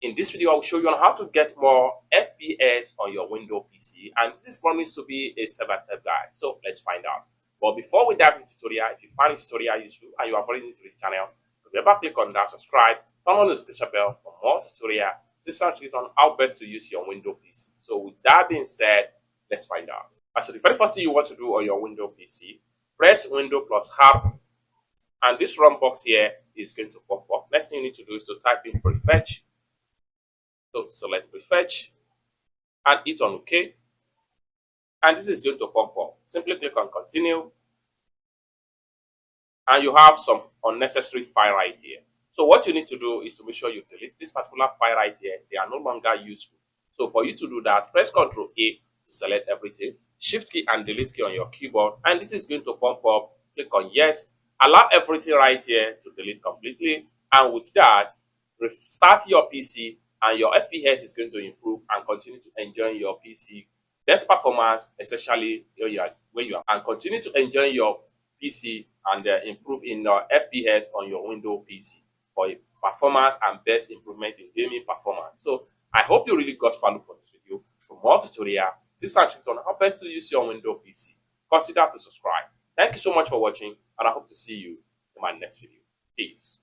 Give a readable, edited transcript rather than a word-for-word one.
In this video, I will show you on how to get more FPS on your Windows PC, and this is promised to be a step-by-step guide. So let's find out. But before we dive into the tutorial, if you find this tutorial useful and you are brand new to this channel, remember click on that subscribe, turn on the notification bell for more tutorial, tips and tricks on how best to use your Windows PC. So with that being said, let's find out. So the very first thing you want to do on your Windows PC, press Windows plus R, and this run box here is going to pop up. Next thing you need to do is to type in prefetch. So select prefetch and hit on OK. And this is going to pop up. Simply click on continue. And you have some unnecessary file right here. So what you need to do is to make sure you delete this particular file right here. They are no longer useful. So for you to do that, press Ctrl A to select everything. Shift key and delete key on your keyboard. And this is going to pop up. Click on yes. Allow everything right here to delete completely. And with that, restart your PC and your FPS is going to improve and continue to enjoy your PC best performance, especially where you are, and continue to enjoy your PC and improve in your FPS on your Windows PC for performance and best improvement in gaming performance. So I hope you really got value for this video. For more tutorial, tips and tricks on how best to use your Windows PC, consider to subscribe. Thank you so much for watching, and I hope to see you in my next video. Peace.